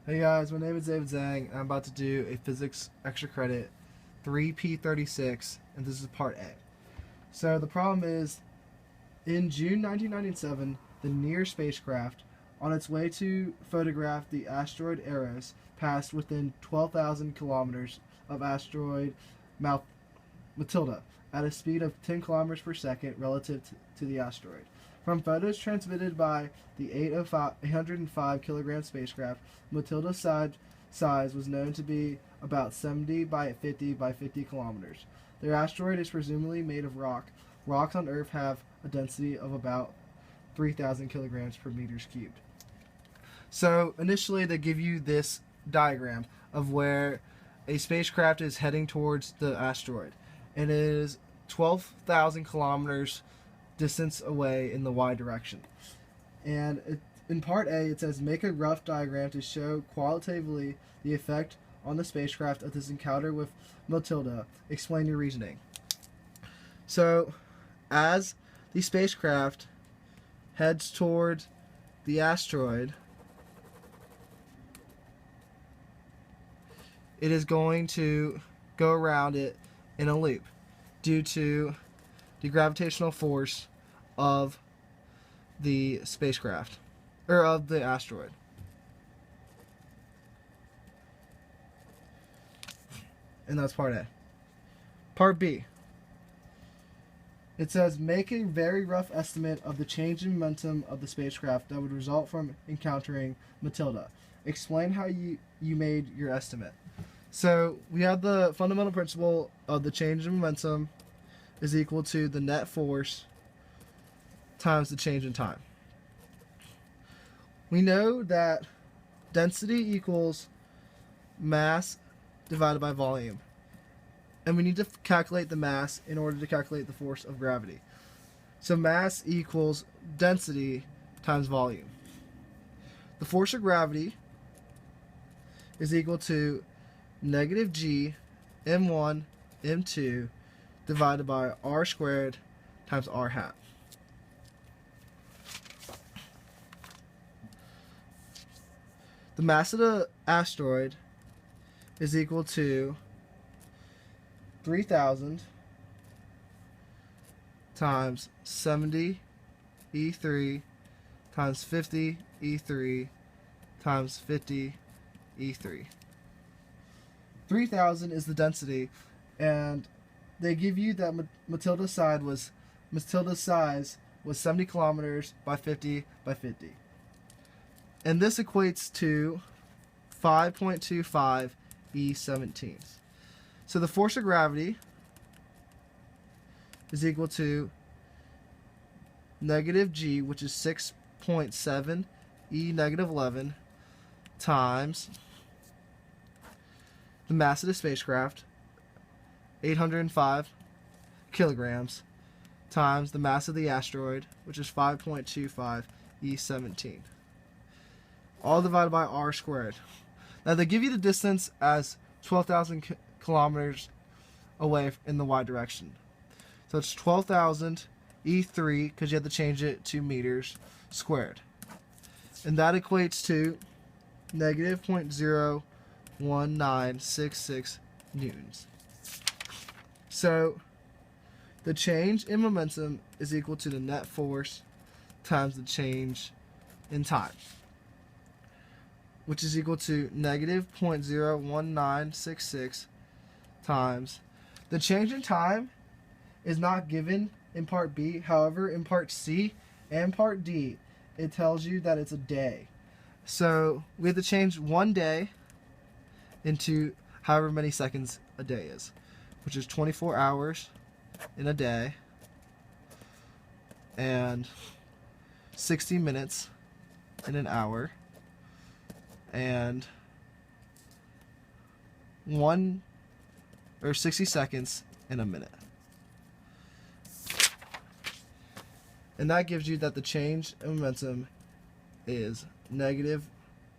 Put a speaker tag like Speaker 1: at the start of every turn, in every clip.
Speaker 1: Hey guys, my name is David Zhang, and I'm about to do a physics extra credit 3P36, and this is part A. So the problem is, in June 1997, the Near spacecraft, on its way to photograph the asteroid Eris, passed within 12,000 kilometers of asteroid Matilda at a speed of 10 kilometers per second relative to the asteroid. From photos transmitted by the 805 kilogram spacecraft, Matilda's size was known to be about 70 by 50 by 50 kilometers. Their asteroid is presumably made of rock. Rocks on Earth have a density of about 3,000 kilograms per meters cubed. So initially they give you this diagram of where a spacecraft is heading towards the asteroid. And it is 12,000 kilometers distance away in the y direction. And in part A, it says, make a rough diagram to show qualitatively the effect on the spacecraft of this encounter with Matilda. Explain your reasoning. So, as the spacecraft heads toward the asteroid, it is going to go around it in a loop due to the gravitational force of the spacecraft, or of the asteroid. And that's part A. Part B. It says, make a very rough estimate of the change in momentum of the spacecraft that would result from encountering Matilda. Explain how you made your estimate. So we have the fundamental principle of the change in momentum is equal to the net force times the change in time. We know that density equals mass divided by volume. And we need to calculate the mass in order to calculate the force of gravity. So mass equals density times volume. The force of gravity is equal to negative g m1 m2 divided by r squared times r hat. The mass of the asteroid is equal to 3,000 times 70 E3 times 50 E3 times 50 E3. 3,000 is the density, and they give you that Matilda's size was 70 kilometers by 50 by 50. And this equates to 5.25 E17. So the force of gravity is equal to negative g, which is 6.7 E negative 11, times the mass of the spacecraft, 805 kilograms, times the mass of the asteroid, which is 5.25 E17. All divided by r squared. Now they give you the distance as 12,000 kilometers away in the y direction. So it's 12,000 E3, because you have to change it to meters, squared. And that equates to negative 0.01966 newtons. So the change in momentum is equal to the net force times the change in time, which is equal to negative 0.01966 times. The change in time is not given in part B. However, in part C and part D, it tells you that it's a day. So we have to change 1 day into however many seconds a day is, which is 24 hours in a day and 60 minutes in an hour and 60 seconds in a minute. And that gives you that the change in momentum is negative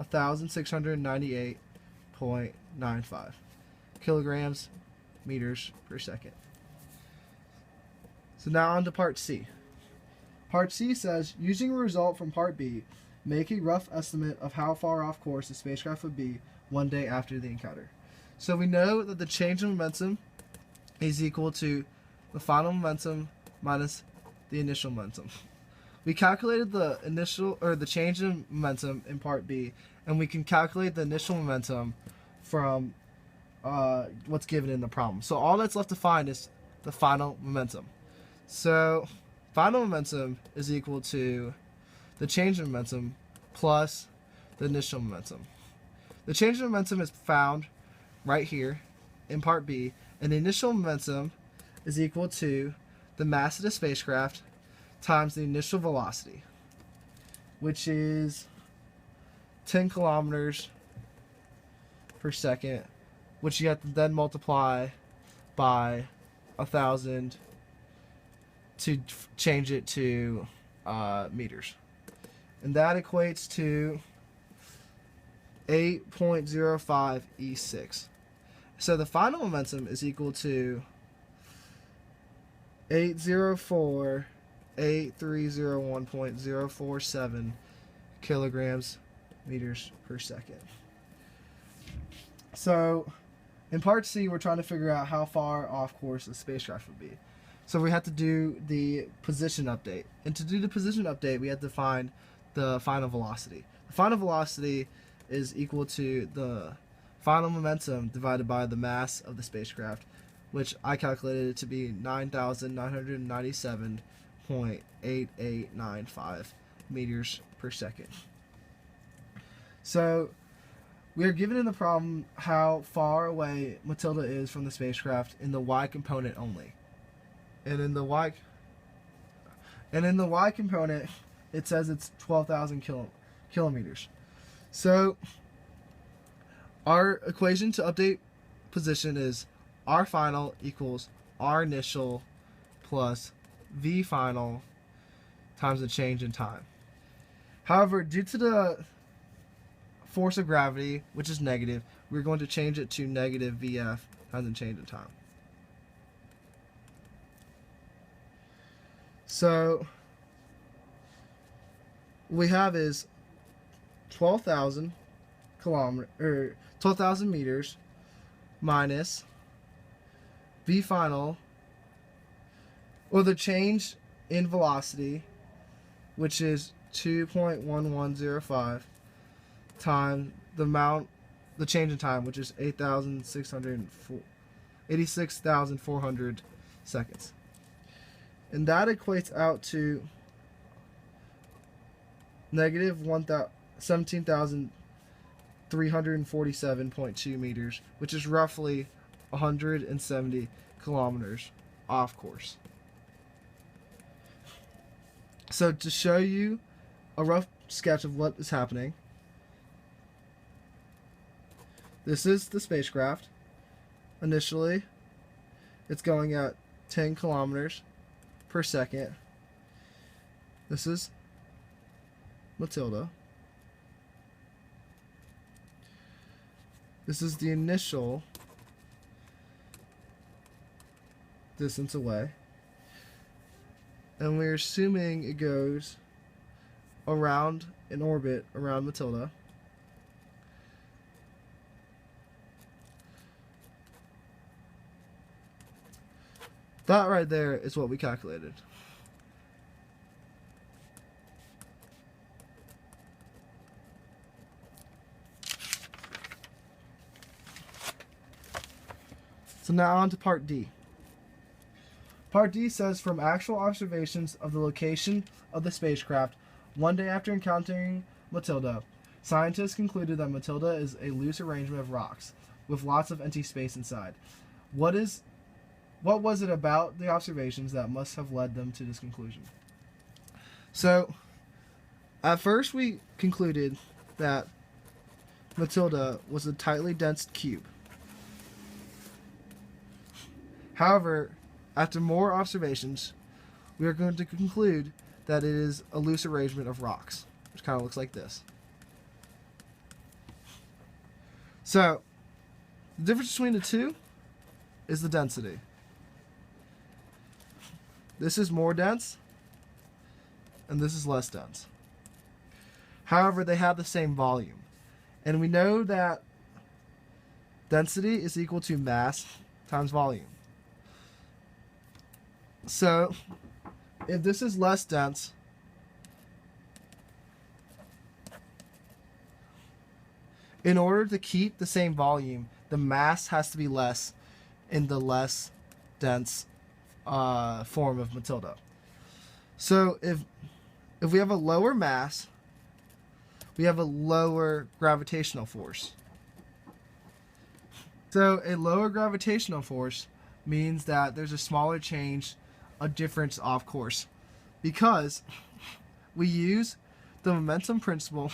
Speaker 1: 1,698.95 kilograms meters per second. So now on to part C. Part C says, using a result from part B, Make a rough estimate of how far off course the spacecraft would be one day after the encounter. So we know that the change in momentum is equal to the final momentum minus the initial momentum. We calculated the initial or the change in momentum in part B, and we can calculate the initial momentum from what's given in the problem. So all that's left to find is the final momentum. So final momentum is equal to the change in momentum plus the initial momentum. The change in momentum is found right here in part B, and the initial momentum is equal to the mass of the spacecraft times the initial velocity, which is 10 kilometers per second, which you have to then multiply by 1,000 to change it to meters. And that equates to 8.05 E6. So the final momentum is equal to 80301.047 kilograms meters per second. So in part C, we're trying to figure out how far off course the spacecraft would be. So we have to do the position update. And to do the position update, we have to find the final velocity. The final velocity is equal to the final momentum divided by the mass of the spacecraft, which I calculated it to be 9,997.8895 meters per second. So we are given in the problem how far away Matilda is from the spacecraft in the y component only. And in the y component, it says it's 12,000 kilometers. So our equation to update position is R final equals R initial plus V final times the change in time. However, due to the force of gravity, which is negative, we're going to change it to negative VF times the change in time. So what we have is 12,000 meters minus V final, or the change in velocity, which is 2.1105 times the change in time, which is 86,400 seconds. And that equates out to negative 17,347.2 meters, which is roughly 170 kilometers off course. So to show you a rough sketch of what is happening, this is the spacecraft. Initially, it's going at 10 kilometers per second. This is Matilda. This is the initial distance away. And we're assuming it goes around in orbit around Matilda. That right there is what we calculated. So now on to part D. Part D says, from actual observations of the location of the spacecraft one day after encountering Matilda, scientists concluded that Matilda is a loose arrangement of rocks with lots of empty space inside. What was it about the observations that must have led them to this conclusion? So, at first we concluded that Matilda was a tightly dense cube. However, after more observations, we are going to conclude that it is a loose arrangement of rocks, which kind of looks like this. So, the difference between the two is the density. This is more dense, and this is less dense. However, they have the same volume. And we know that density is equal to mass times volume. So, if this is less dense, in order to keep the same volume, the mass has to be less in the less dense form of Matilda. So if we have a lower mass, we have a lower gravitational force. So a lower gravitational force means that there's a smaller change, a difference off course, because we use the momentum principle,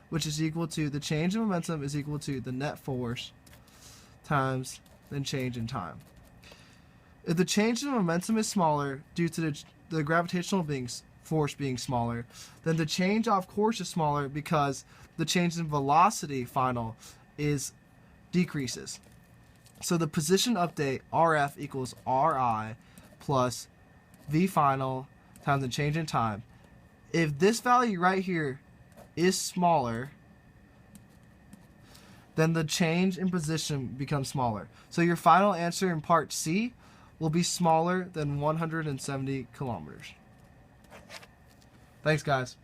Speaker 1: which is equal to the change in momentum is equal to the net force times the change in time. If the change in momentum is smaller due to the gravitational force being smaller, then the change off course is smaller because the change in velocity final decreases. So the position update, RF equals RI plus V final times the change in time. If this value right here is smaller, then the change in position becomes smaller. So your final answer in part C will be smaller than 170 kilometers. Thanks, guys.